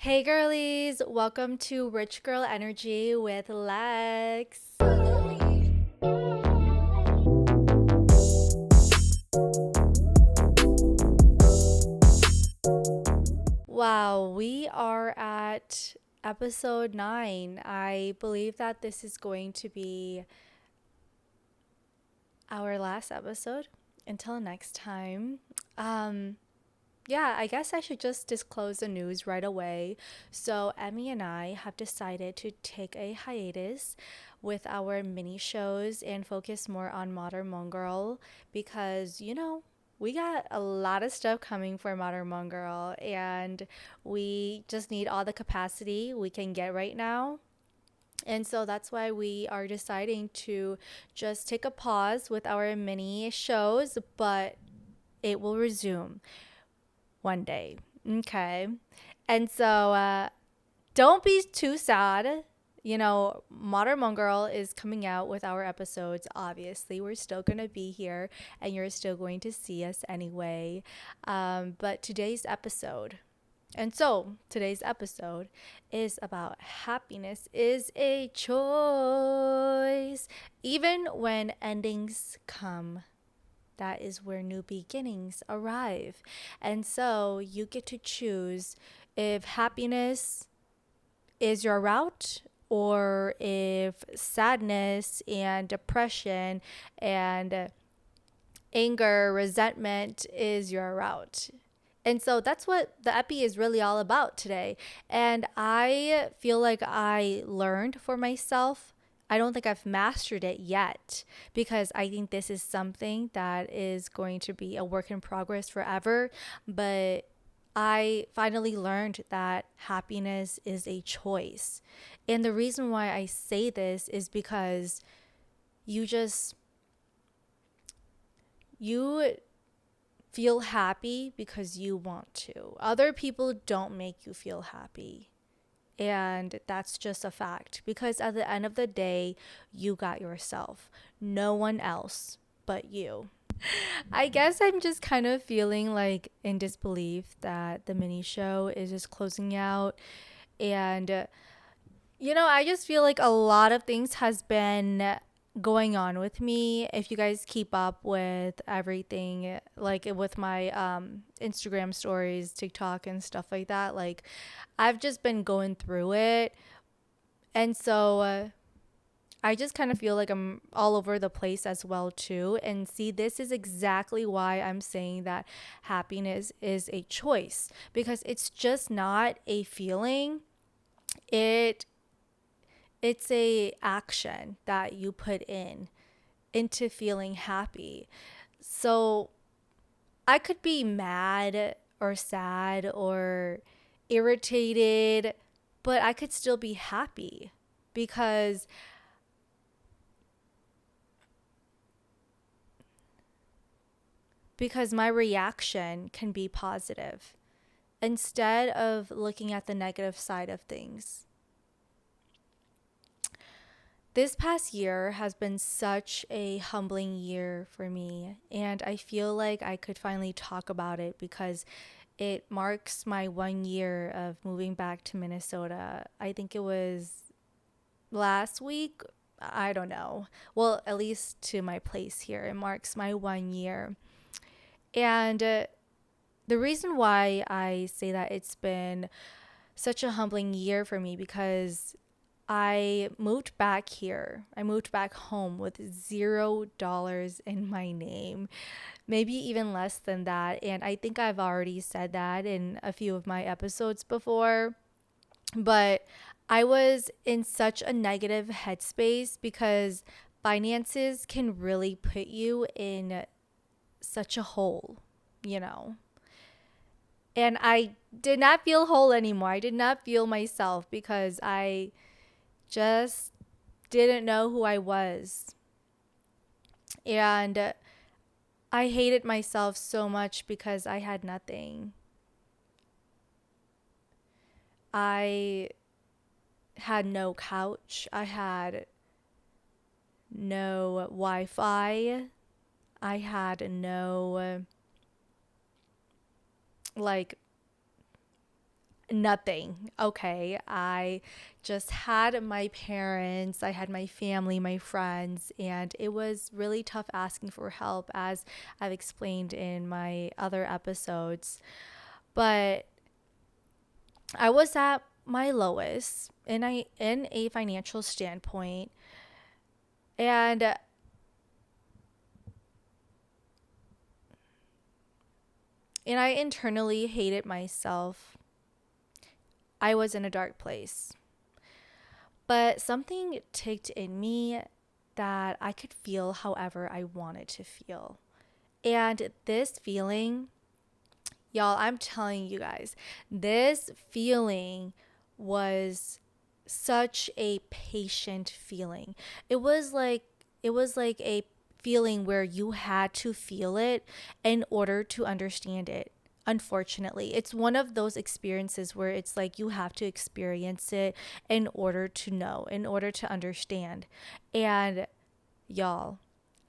Hey girlies, welcome to Rich Girl Energy with Lex. Wow, we are at episode 9. I believe that this is going to be our last episode. Until next time. Yeah, I guess I should just disclose the news right away. So, Emmy and I have decided to take a hiatus with our mini shows and focus more on Modern Hmong Girl because, we got a lot of stuff coming for Modern Hmong Girl and we just need all the capacity we can get right now. And so that's why we are deciding to just take a pause with our mini shows, but it will resume one day. Okay. And so don't be too sad. Modern Hmong Girl is coming out with our episodes. Obviously, we're still going to be here and you're still going to see us anyway. But today's episode is about happiness is a choice. Even when endings come, that is where new beginnings arrive. And so you get to choose if happiness is your route or if sadness and depression and anger, resentment is your route. And so that's what the epi is really all about today. And I feel like I learned for myself. I don't think I've mastered it yet because I think this is something that is going to be a work in progress forever. But I finally learned that happiness is a choice. And the reason why I say this is because you just, you feel happy because you want to. Other people don't make you feel happy. And that's just a fact because at the end of the day, you got yourself. No one else but you. I guess I'm just kind of feeling like in disbelief that the mini show is just closing out. And, I just feel like a lot of things has been going on with me. If you guys keep up with everything, like with my Instagram stories, TikTok, and stuff like that, like I've just been going through it. And so I just kind of feel like I'm all over the place as well too. And see, this is exactly why I'm saying that happiness is a choice because it's just not a feeling. It it's a action that you put into feeling happy. So I could be mad or sad or irritated, but I could still be happy because my reaction can be positive instead of looking at the negative side of things. This past year has been such a humbling year for me, and I feel like I could finally talk about it because it marks my 1 year of moving back to Minnesota. I think it was last week. I don't know. Well, at least to my place here. It marks my 1 year. And the reason why I say that it's been such a humbling year for me because I moved back here. I moved back home with $0 in my name, maybe even less than that. And I think I've already said that in a few of my episodes before. But I was in such a negative headspace because finances can really put you in such a hole, you know. And I did not feel whole anymore. I did not feel myself because I just didn't know who I was. And I hated myself so much because I had nothing. I had no couch. I had no Wi Fi. I had no, like, nothing. Okay. I just had my parents, I had my family, my friends, and it was really tough asking for help, as I've explained in my other episodes. But I was at my lowest in a financial standpoint, and I internally hated myself. I was in a dark place. But something ticked in me that I could feel however I wanted to feel. And this feeling, y'all, I'm telling you guys, this feeling was such a patient feeling. It was like a feeling where you had to feel it in order to understand it. Unfortunately, it's one of those experiences where it's like you have to experience it in order to know, in order to understand. And y'all,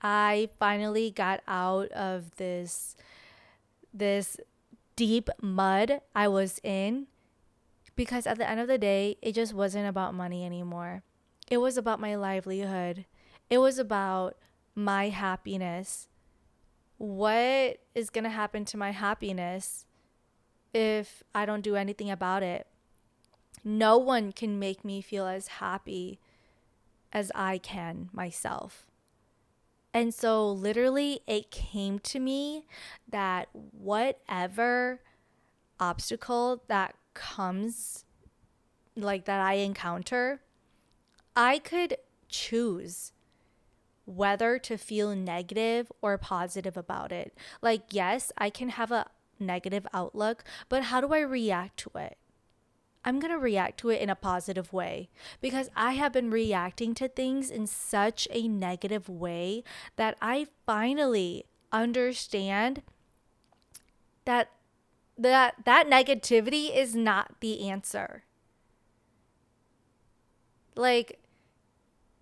I finally got out of this deep mud I was in, because at the end of the day, it just wasn't about money anymore. It was about my livelihood. It was about my happiness. What is going to happen to my happiness if I don't do anything about it? No one can make me feel as happy as I can myself. And so literally it came to me that whatever obstacle that comes, like that I encounter, I could choose whether to feel negative or positive about it. Like, yes, I can have a negative outlook, but how do I react to it? I'm going to react to it in a positive way, because I have been reacting to things in such a negative way that I finally understand that that negativity is not the answer. Like,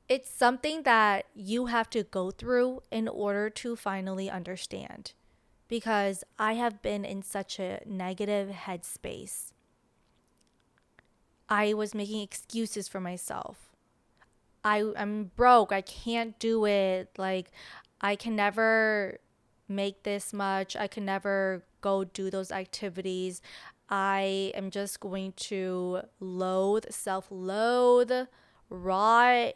it's something that you have to go through in order to finally understand, because I have been in such a negative headspace. I was making excuses for myself. I'm broke. I can't do it. Like, I can never make this much. I can never go do those activities. I am just going to self loathe, rot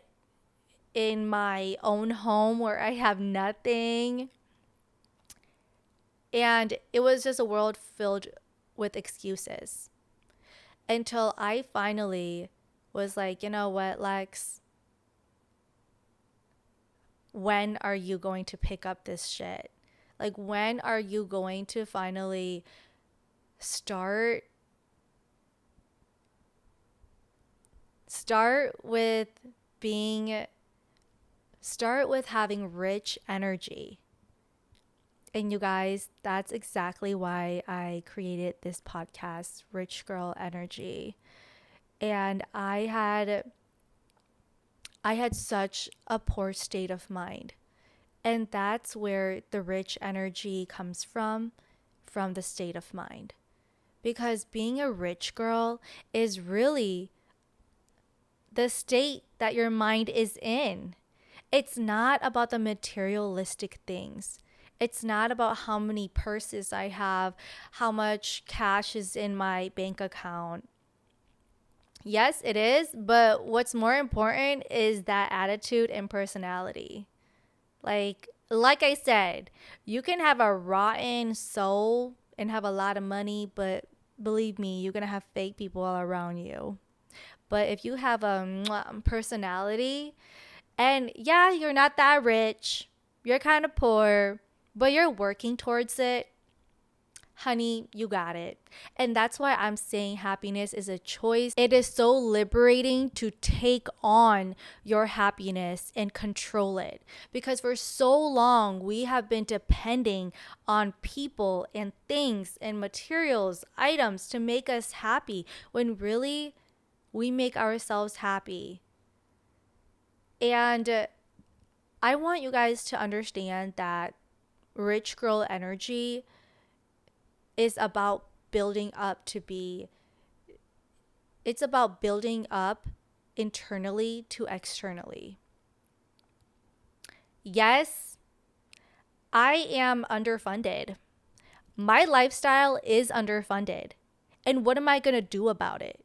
in my own home where I have nothing. And it was just a world filled with excuses, until I finally was like, you know what, Lex? When are you going to pick up this shit? Like, when are you going to finally start with having rich energy? And you guys, that's exactly why I created this podcast, Rich Girl Energy. And I had such a poor state of mind. And that's where the rich energy comes from the state of mind. Because being a rich girl is really the state that your mind is in. It's not about the materialistic things. It's not about how many purses I have, how much cash is in my bank account. Yes, it is, but what's more important is that attitude and personality. Like I said, you can have a rotten soul and have a lot of money, but believe me, you're going to have fake people all around you. But if you have a personality, and yeah, you're not that rich, you're kind of poor, but you're working towards it, honey, you got it. And that's why I'm saying happiness is a choice. It is so liberating to take on your happiness and control it. Because for so long, we have been depending on people and things and materials, items to make us happy, when really we make ourselves happy. And I want you guys to understand that rich girl energy is about building up to be It's about building up internally to externally. Yes, I am underfunded. My lifestyle is underfunded. And what am I going to do about it?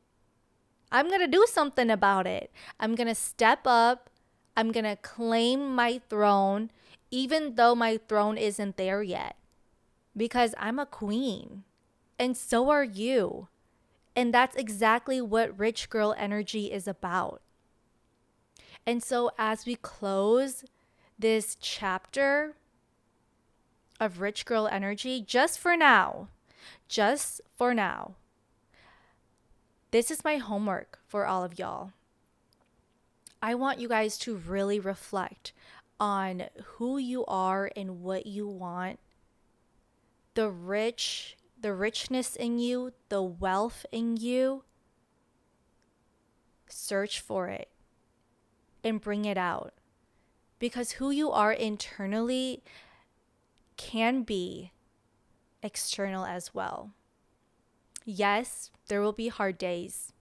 I'm going to do something about it. I'm going to step up. I'm going to claim my throne, even though my throne isn't there yet, because I'm a queen. And so are you. And that's exactly what rich girl energy is about. And so, as we close this chapter of rich girl energy, just for now, this is my homework for all of y'all. I want you guys to really reflect on who you are and what you want. The richness in you, the wealth in you. Search for it and bring it out. Because who you are internally can be external as well. Yes, there will be hard days.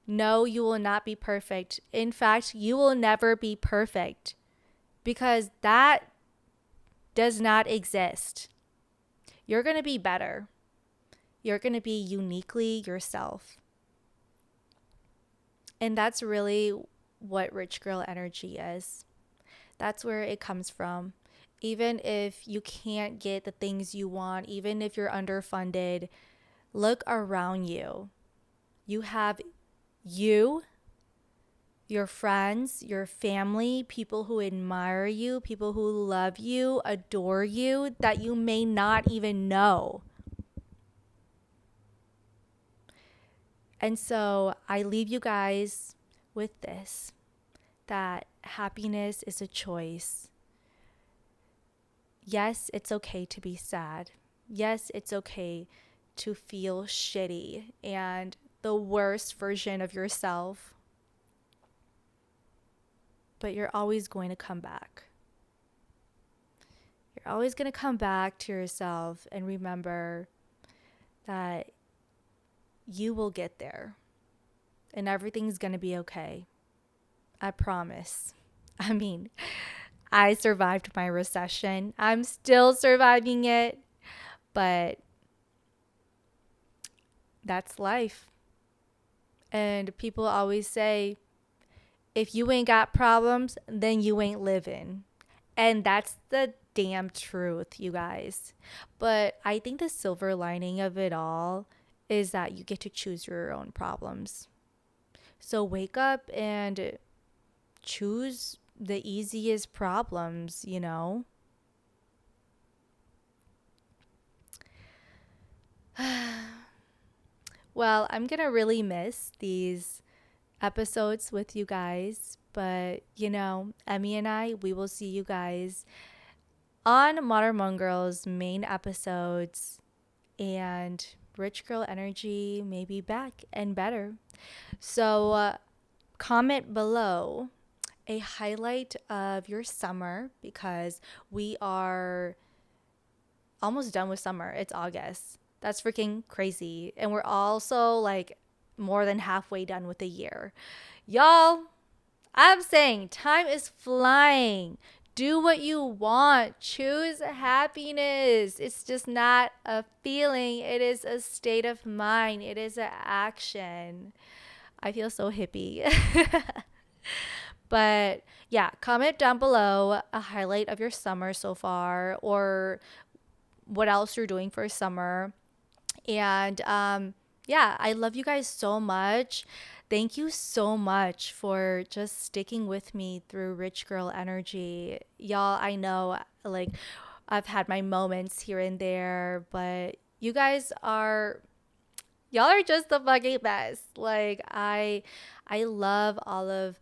No, you will not be perfect. In fact, you will never be perfect because that does not exist. You're going to be better. You're going to be uniquely yourself. And that's really what rich girl energy is. That's where it comes from. Even if you can't get the things you want, even if you're underfunded, look around you. You have you, your friends, your family, people who admire you, people who love you, adore you, that you may not even know. And so I leave you guys with this, that happiness is a choice. Yes, it's okay to be sad. Yes, it's okay to feel shitty and the worst version of yourself. But you're always going to come back. You're always going to come back to yourself and remember that you will get there and everything's going to be okay. I promise. I mean, I survived my recession. I'm still surviving it, but that's life. And people always say, if you ain't got problems, then you ain't living. And that's the damn truth, you guys. But I think the silver lining of it all is that you get to choose your own problems. So wake up and choose the easiest problems, you know? Well, I'm going to really miss these episodes with you guys. But, you know, Emmy and I, we will see you guys on Modern Hmong Girl's main episodes. And Rich Girl Energy may be back and better. So comment below a highlight of your summer, because we are almost done with summer. It's August. That's freaking crazy. And we're also like more than halfway done with the year. Y'all, I'm saying time is flying. Do what you want. Choose happiness. It's just not a feeling. It is a state of mind. It is an action. I feel so hippie. But yeah, comment down below a highlight of your summer so far, or what else you're doing for summer. And yeah, I love you guys so much. Thank you so much for just sticking with me through Rich Girl Energy. Y'all, I know like I've had my moments here and there, but y'all are just the fucking best. Like I love all of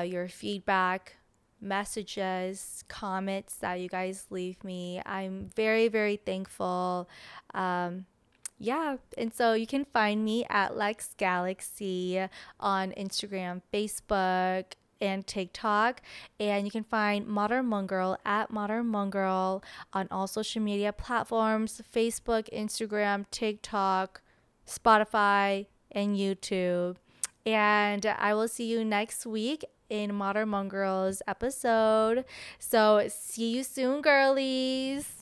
your feedback, messages, comments that you guys leave me. I'm very, very thankful. Yeah, and so you can find me at Lex Galaxy on Instagram, Facebook, and TikTok. And you can find Modern Hmong Girl at Modern Hmong Girl on all social media platforms: Facebook, Instagram, TikTok, Spotify, and YouTube. And I will see you next week in Modern Hmong Girls episode. So see you soon, girlies.